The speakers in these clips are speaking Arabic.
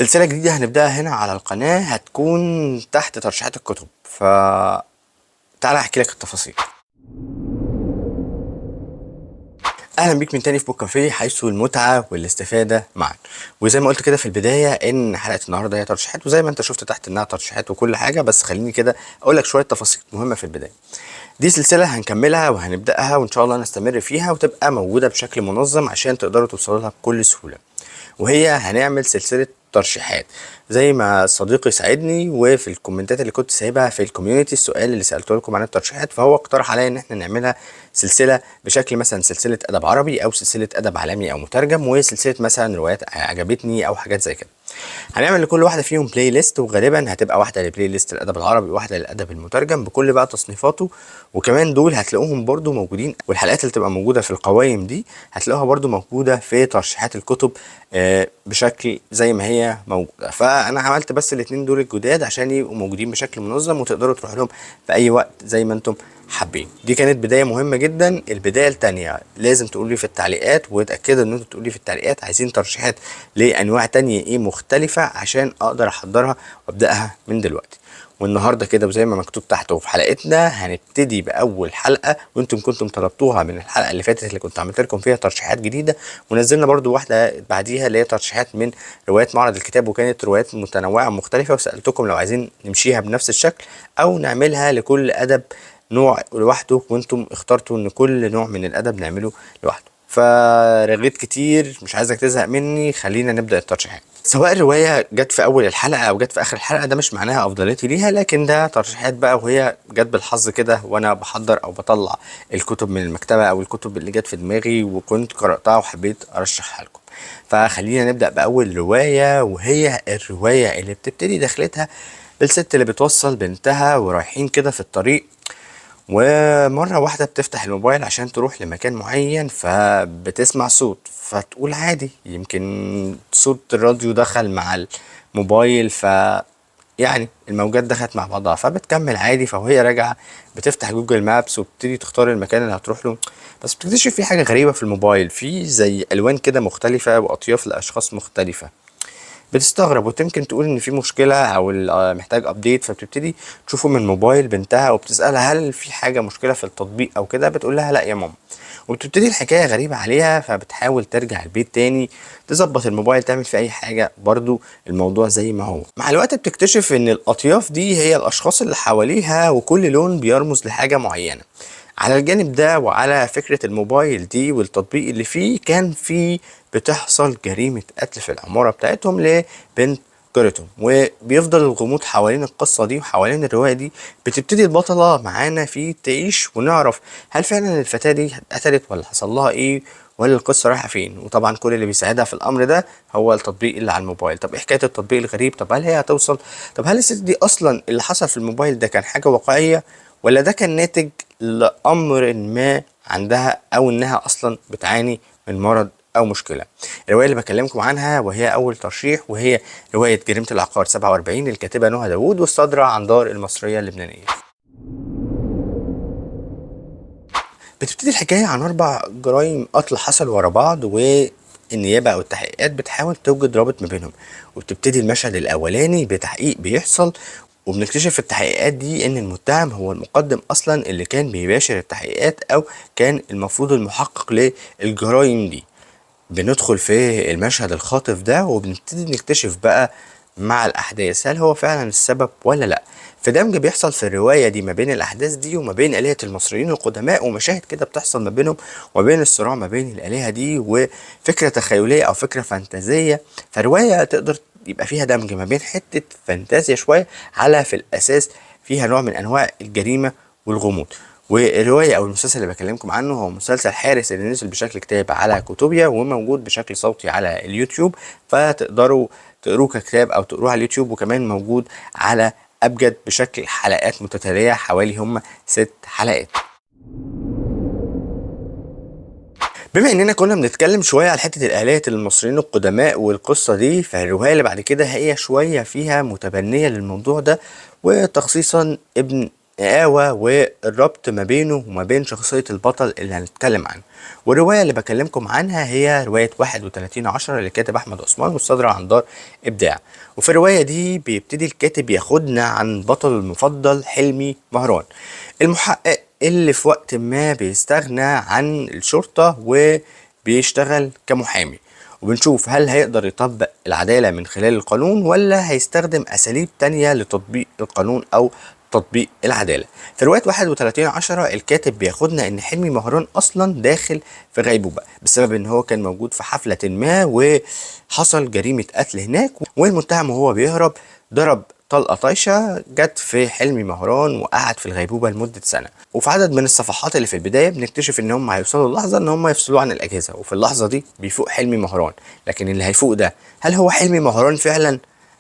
سلسلة جديدة هنبدأها هنا على القناة، هتكون تحت ترشيحات الكتب. فتعالى احكي لك التفاصيل. اهلا بيك من تاني في بوك كافيه، حيث المتعة والاستفادة معا. وزي ما قلت كده في البداية ان حلقة النهاردة هي ترشيحات، وزي ما انت شفت تحت انها ترشيحات وكل حاجة، بس خليني كده اقول لك شوية تفاصيل مهمة في البداية. دي سلسلة هنكملها وهنبدأها وان شاء الله نستمر فيها وتبقى موجودة بشكل منظم عشان تقدروا توصلوا لها بكل سهولة. وهي هنعمل سلسلة ترشيحات زي ما صديقي ساعدني، وفي الكومنتات اللي كنت سايبها في الكوميونتي السؤال اللي سألته لكم عن الترشيحات، فهو اقترح عليا ان احنا نعملها سلسلة بشكل مثلا سلسلة ادب عربي او سلسلة ادب عالمي او مترجم، وسلسلة مثلا روايات عجبتني او حاجات زي كده. هنعمل لكل واحده فيهم بلاي ليست، وغالبا هتبقى واحده لبلاي ليست الادب العربي وواحده للادب المترجم بكل بقى تصنيفاته. وكمان دول هتلاقوهم برضو موجودين، والحلقات اللي تبقى موجوده في القوائم دي هتلاقوها برضو موجوده في ترشيحات الكتب بشكل زي ما هي موجوده. فانا عملت بس الاتنين دول الجداد عشان يبقوا موجودين بشكل منظم وتقدروا تروحوا لهم في اي وقت زي ما انتم حابين. دي كانت بدايه مهمه جدا. البدايه التانيه لازم تقولوا لي في التعليقات، وتاكدوا ان انتوا تقولوا لي في التعليقات عايزين ترشيحات لانواع تانية ايه مختلفه عشان اقدر احضرها وابداها من دلوقتي. والنهارده كده وزي ما مكتوب تحت وفي حلقتنا هنبتدي باول حلقه، وانتم كنتم طلبتوها من الحلقه اللي فاتت اللي كنت عملت لكم فيها ترشيحات جديده، ونزلنا برضو واحده بعديها اللي هي ترشيحات من روايات معرض الكتاب، وكانت روايات متنوعه مختلفه، وسالتكم لو عايزين نمشيها بنفس الشكل او نعملها لكل ادب نوع لوحده، وانتم اخترتوا ان كل نوع من الادب نعمله لوحده. فرغيت كتير، مش عايزك تزهق مني، خلينا نبدا الترشيحات. سواء الروايه جت في اول الحلقه او جت في اخر الحلقه ده مش معناها افضليتي ليها، لكن ده ترشيحات بقى، وهي جت بالحظ كده وانا بحضر او بطلع الكتب من المكتبه او الكتب اللي جت في دماغي وكنت قراتها وحبيت ارشحها لكم. فخلينا نبدا باول روايه، وهي الروايه اللي بتبتدي دخلتها الست اللي بتوصل بنتها ورايحين كده في الطريق، ومرة واحدة بتفتح الموبايل عشان تروح لمكان معين، فبتسمع صوت فتقول عادي يمكن صوت الراديو دخل مع الموبايل، يعني الموجات دخلت مع بعضها، فبتكمل عادي. فوهي راجعة بتفتح جوجل مابس وبتبتدي تختار المكان اللي هتروح له، بس بتكتشف في حاجة غريبة في الموبايل، في زي ألوان كده مختلفة وأطياف لأشخاص مختلفة. بتستغرب وتمكن تقول ان في مشكله او محتاج ابديت، فبتبتدي تشوفه من موبايل بنتها وبتسالها هل في حاجه مشكله في التطبيق او كده، بتقول لها لا يا ماما. وبتبتدي الحكايه غريبه عليها، فبتحاول ترجع البيت تاني تظبط الموبايل تعمل فيه اي حاجه، برضو الموضوع زي ما هو. مع الوقت بتكتشف ان الاطياف دي هي الاشخاص اللي حواليها، وكل لون بيرمز لحاجه معينه. على الجانب ده وعلى فكرة الموبايل دي والتطبيق اللي فيه، كان في بتحصل جريمة قتل في العمارة بتاعتهم لبنت جارتهم، وبيفضل الغموض حوالين القصة دي وحوالين الرواية دي. بتبتدي البطلة معانا فيه تعيش ونعرف هل فعلا الفتاة دي اتقتلت ولا حصل لها ايه، ولا القصة رايحة فين. وطبعا كل اللي بيساعدها في الأمر ده هو التطبيق اللي على الموبايل. طب ايه حكاية التطبيق الغريب؟ طب هل هي هتوصل؟ طب هل الست دي أصلا اللي حصل في الموبايل ده كان حاجة واقعية، ولا ده كان ناتج لأمر ما عندها، أو إنها أصلا بتعاني من مرض أو مشكلة؟ الرواية اللي بكلمكم عنها وهي أول ترشيح، وهي رواية جريمة العقار 47 للكاتبة نهى داوود، والصادرة عن دار المصرية اللبنانية. بتبتدي الحكاية عن 4 جرائم قتل حصلوا ورا بعض، والنيابة أو التحقيقات بتحاول توجد رابط ما بينهم. وبتبتدي المشهد الأولاني بتحقيق بيحصل، وبنكتشف في التحقيقات دي ان المتهم هو المقدم اصلا اللي كان بيباشر التحقيقات، او كان المفروض المحقق للجرائم دي. بندخل في المشهد الخاطف ده وبنبتدي نكتشف بقى مع الأحداث هل هو فعلا السبب ولا لأ. في دمج بيحصل في الرواية دي ما بين الأحداث دي وما بين آلهة المصريين القدماء، ومشاهد كده بتحصل ما بينهم وما بين الصراع ما بين الآلهة دي، وفكرة تخيلية أو فكرة فانتازية. فرواية تقدر يبقى فيها دمج ما بين حتة فانتازيا شوية على في الأساس فيها نوع من أنواع الجريمة والغموض. والرواية أو المسلسل اللي بكلمكم عنه هو مسلسل حارس، اللي نزل بشكل كتاب على كوتوبيا وموجود بشكل صوتي على اليوتيوب، فتقدروا تقروه ككتاب أو تقروه على اليوتيوب، وكمان موجود على أبجد بشكل حلقات متتالية، حوالي هم 6 حلقات. بما اننا كنا بنتكلم شويه على حته الآلهة المصريين القدماء والقصه دي، فالروايه اللي بعد كده هي شويه فيها متبنيه للموضوع ده، وتخصيصا ابن النقاوة والربط ما بينه وما بين شخصية البطل اللي هنتكلم عنه. والرواية اللي بكلمكم عنها هي رواية 31/10 للكاتب أحمد عثمان، والصادرة عن دار إبداع. وفي الرواية دي بيبتدي الكاتب ياخدنا عن بطل المفضل حلمي مهران، المحقق اللي في وقت ما بيستغنى عن الشرطة وبيشتغل كمحامي. وبنشوف هل هيقدر يطبق العدالة من خلال القانون ولا هيستخدم أساليب تانية لتطبيق القانون أو تطبيق العدالة. في رواية 31/10 الكاتب بياخدنا إن حلمي مهران أصلا داخل في غيبوبة بسبب إن هو كان موجود في حفلة ما وحصل جريمة قتل هناك، والمتهم وهو بيهرب ضرب طلقة طايشة جت في حلمي مهران وقعد في الغيبوبة لمدة سنة. وفي عدد من الصفحات اللي في البداية بنكتشف ان هم هيوصلوا للحظة ان هم يفصلوه عن الأجهزة، وفي اللحظة دي بيفوق حلمي مهران. لكن اللي هيفوق ده هل هو حلمي مهران فعلا؟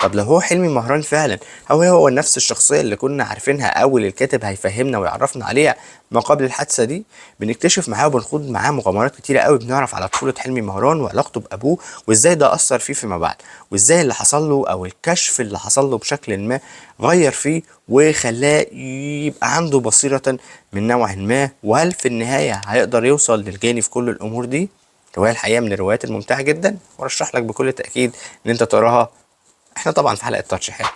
طب لو هو حلمي مهران فعلا، هو نفس الشخصية اللي كنا عارفينها أول الكاتب هيفهمنا ويعرفنا عليها ما قبل الحادثة دي؟ بنكتشف معاه وبنخوض معاه مغامرات كتيرة قوي، بنعرف على طفولة حلمي مهران وعلاقته بأبوه وإزاي ده أثر فيه فيما بعد، وإزاي اللي حصل له أو الكشف اللي حصل له بشكل ما غير فيه وخلاه يبقى عنده بصيرة من نوع ما، وهل في النهاية هيقدر يوصل للجاني في كل الأمور دي؟ رواية الحقيقة من الروايات الممتعة جدا، وارشح لك بكل تأكيد إن أنت تقراها. احنا طبعا في حلقة ترشيحات.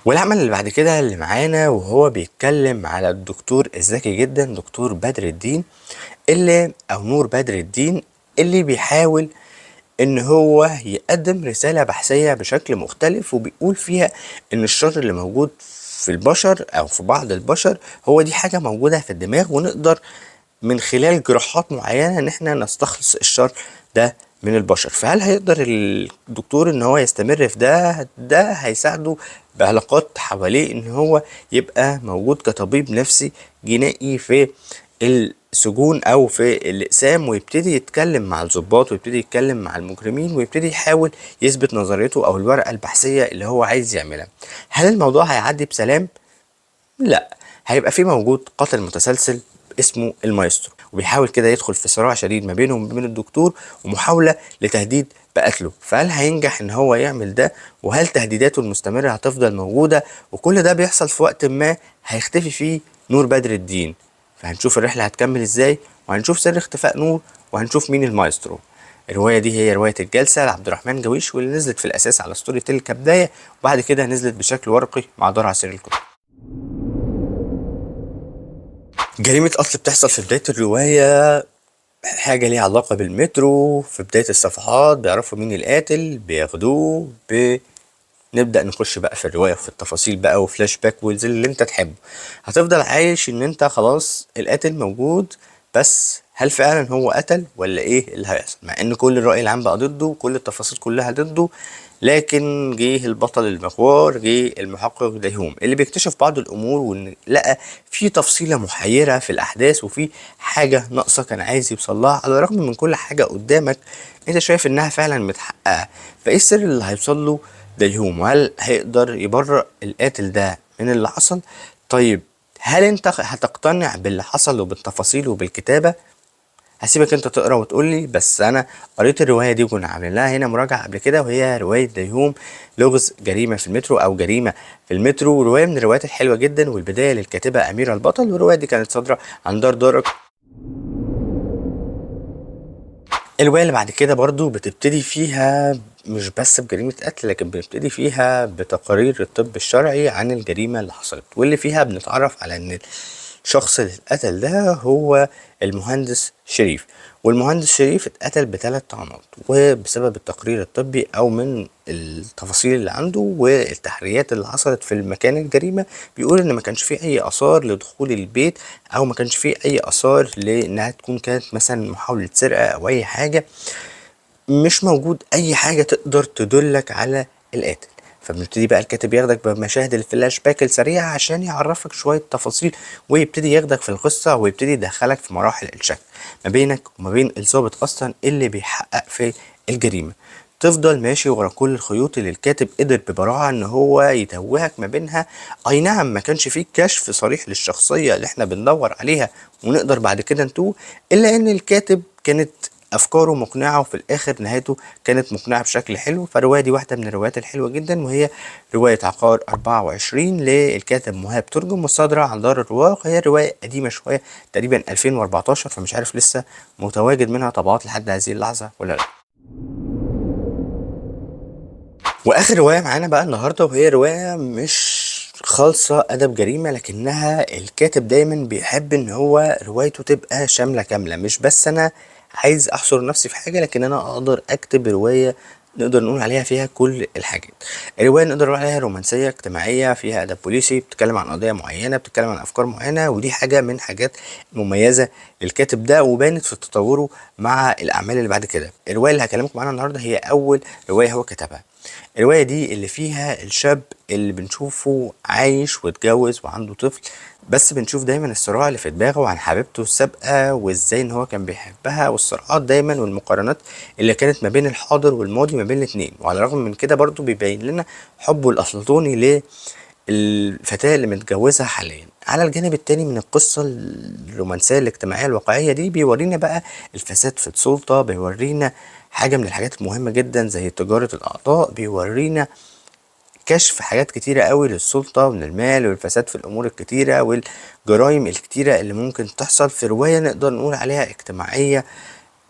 والعمل اللي بعد كده اللي معانا وهو بيتكلم على الدكتور الذكي جدا دكتور بدر الدين، اللي او نور بدر الدين، اللي بيحاول ان هو يقدم رسالة بحثية بشكل مختلف، وبيقول فيها ان الشر اللي موجود في البشر او في بعض البشر هو دي حاجة موجودة في الدماغ، ونقدر من خلال جراحات معينة ان احنا نستخلص الشر ده من البشر. فهل هيقدر الدكتور ان هو يستمر في ده هيساعده بعلاقات حواليه ان هو يبقى موجود كطبيب نفسي جنائي في السجون او في الاقسام، ويبتدي يتكلم مع الضباط ويبتدي يتكلم مع المجرمين ويبتدي يحاول يثبت نظريته او الورقة البحثية اللي هو عايز يعملها. هل الموضوع هيعدي بسلام؟ لا، هيبقى في موجود قاتل متسلسل اسمه المايسترو، وبيحاول كده يدخل في صراع شديد ما بينه وما بين الدكتور ومحاولة لتهديد بقتله. فهل هينجح ان هو يعمل ده؟ وهل تهديداته المستمرة هتفضل موجودة؟ وكل ده بيحصل في وقت ما هيختفي فيه نور بدر الدين. فهنشوف الرحلة هتكمل ازاي، وهنشوف سر اختفاء نور، وهنشوف مين المايسترو. الرواية دي هي رواية الجلسة لعبد الرحمن جويش، واللي نزلت في الأساس على ستوري تيل كبداية، وبعد كده نزلت بشكل ورقي مع دار عصير الكتب. جريمة قتل بتحصل في بداية الرواية، حاجة ليها علاقة بالمترو. في بداية الصفحات بيعرفوا مين القاتل، بياخدوه، نبدأ نخش بقى في الرواية في التفاصيل بقى وفلاش باك والزي اللي انت تحبه. هتفضل عايش ان انت خلاص القاتل موجود، بس هل فعلا هو قتل ولا ايه اللي هيحصل؟ مع ان كل الرأي العام بقى ضده وكل التفاصيل كلها ضده، لكن جه البطل المغوار، جه المحقق ديهوم اللي بيكتشف بعض الامور، وان لقى في تفصيلة محيرة في الاحداث وفي حاجة ناقصة كان عايز يوصلها، على الرغم من كل حاجة قدامك انت شايف انها فعلا متحققة. فايه السر اللي هيوصل له ديهوم؟ وهل هيقدر يبرئ القاتل ده من اللي حصل؟ طيب هل انت هتقتنع باللي حصل وبالتفاصيل وبالكتابة؟ هسيبك انت تقرا وتقولي، بس انا قريت الروايه دي وكنا عاملين لها هنا مراجعه قبل كده، وهي روايه ديهوم لغز جريمه في المترو او جريمه في المترو. روايه من الروايات الحلوه جدا، والبدايه للكاتبه اميره البطل، والروايه دي كانت صادره عن دار دارك. الرواية اللي بعد كده برضو بتبتدي فيها مش بس بجريمة قتل، لكن بنبتدي فيها بتقارير الطب الشرعي عن الجريمة اللي حصلت، واللي فيها بنتعرف على ان الشخص اللي اتقتل ده هو المهندس شريف. والمهندس شريف اتقتل ب3 طعنات، وبسبب التقرير الطبي او من التفاصيل اللي عنده والتحريات اللي حصلت في المكان الجريمة، بيقول ان ما كانش فيه اي اثار لدخول البيت، او ما كانش فيه اي اثار لانها تكون كانت مثلا محاولة سرقة او اي حاجة. مش موجود اي حاجة تقدر تدلك على القاتل. فبنبتدي بقى الكاتب ياخدك بمشاهد الفلاش باك السريعة عشان يعرفك شوية تفاصيل، ويبتدي ياخدك في القصة، ويبتدي يدخلك في مراحل الشك ما بينك وما بين الضابط اصلا اللي بيحقق في الجريمة. تفضل ماشي ورا كل الخيوط اللي الكاتب قدر ببراعة ان هو يتوهك ما بينها. اي نعم ما كانش فيه كشف صريح للشخصية اللي احنا بندور عليها ونقدر بعد كده نتوه، الا ان الكاتب كانت افكاره مقنعه وفي الاخر نهايته كانت مقنعه بشكل حلو. فالروايه دي واحده من الروايات الحلوه جدا، وهي روايه عقار 24 للكاتب مهاب ترجم، والصادره عن دار الرواق. هي روايه قديمه شويه، تقريبا 2014، فمش عارف لسه متواجد منها طبعات لحد هذه اللحظه ولا لا. واخر روايه معانا بقى النهارده، وهي روايه مش خالصة أدب جريمة، لكنها الكاتب دايما بيحب إن هو روايته تبقى شاملة كاملة. مش بس أنا عايز أحصر نفسي في حاجة، لكن أنا أقدر أكتب رواية نقدر نقول عليها فيها كل الحاجات. الرواية نقدر نقول عليها رومانسية اجتماعية، فيها أدب بوليسي، بتتكلم عن قضية معينة، بتتكلم عن أفكار معينة، ودي حاجة من حاجات مميزة للكاتب ده، وبانت في تطوره مع الأعمال اللي بعد كده. الرواية اللي هكلمكم عنها النهاردة هي أول رواية هو كتبها. الرواية دي اللي فيها الشاب اللي بنشوفه عايش واتجوز وعنده طفل، بس بنشوف دايما الصراع اللي في دماغه عن حبيبته السابقة، وازاي ان هو كان بيحبها، والصراعات دايما والمقارنات اللي كانت ما بين الحاضر والماضي ما بين الاتنين. وعلى الرغم من كده برضو بيبين لنا حبه الأفلاطوني للفتاة اللي متجوزها حاليا. على الجانب التاني من القصة الرومانسية الاجتماعية الواقعية دي، بيورينا بقى الفساد في السلطة، بيورينا حاجة من الحاجات المهمة جدا زي تجارة الأعضاء، بيورينا كشف حاجات كتيرة قوي للسلطة من المال والفساد في الأمور الكتيرة والجرائم الكتيرة اللي ممكن تحصل في رواية نقدر نقول عليها اجتماعية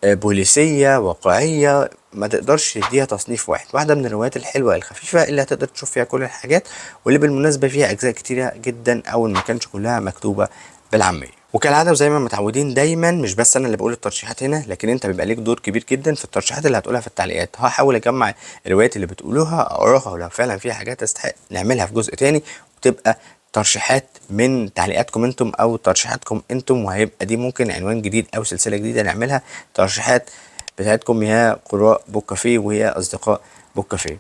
بوليسية واقعية. ما تقدرش تديها تصنيف واحد، واحدة من الروايات الحلوة الخفيفة اللي هتقدر تشوف فيها كل الحاجات، واللي بالمناسبة فيها أجزاء كتيرة جدا أو ما كانش كلها مكتوبة بالعامية. وكالعادة وزي ما متعودين دايما، مش بس انا اللي بقول الترشيحات هنا، لكن انت بيبقى ليك دور كبير جدا في الترشيحات اللي هتقولها في التعليقات. هحاول اجمع الروايات اللي بتقولوها اقراها، ولو فعلا فيها حاجات تستحق نعملها في جزء تاني، وتبقى ترشيحات من تعليقاتكم انتم او ترشيحاتكم انتم. وهيبقى دي ممكن عنوان جديد او سلسلة جديدة نعملها، ترشيحات بتاعتكم يا قراء بوك كافيه ويا اصدقاء بوك كافيه.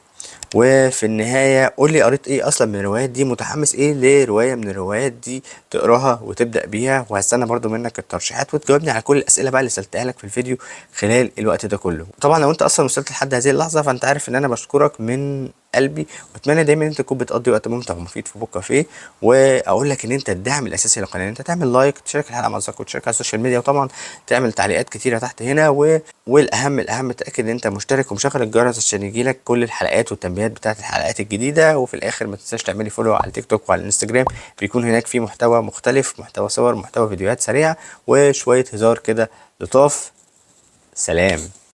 وفي النهاية قول لي قريت ايه اصلا من الروايات دي، متحمس ايه لرواية من الروايات دي تقراها وتبدأ بيها. وهستنى برضو منك الترشيحات، وتجاوبني على كل الاسئلة بقى اللي سألتها لك في الفيديو خلال الوقت ده كله. طبعا لو انت اصلا وصلت لحد هذه اللحظة، فانت عارف ان انا بشكرك من قلبي، واتمنى دايما انت تكون بتقضي وقت ممتع ومفيد في بوك كافيه. واقول لك ان انت الدعم الاساسي للقناه ان انت تعمل لايك، تشارك الحلقه مع اصدقائك، وتشارك على السوشيال ميديا، وطبعا تعمل تعليقات كتيره تحت هنا والاهم تاكد ان انت مشترك ومشغل الجرس عشان يجيلك كل الحلقات والتنبيهات بتاعت الحلقات الجديده. وفي الاخر ما تنساش تعملي فولو على التيك توك وعلى الانستجرام، بيكون هناك في محتوى مختلف، محتوى صور، محتوى فيديوهات سريعه، وشويه هزار كده لطاف. سلام.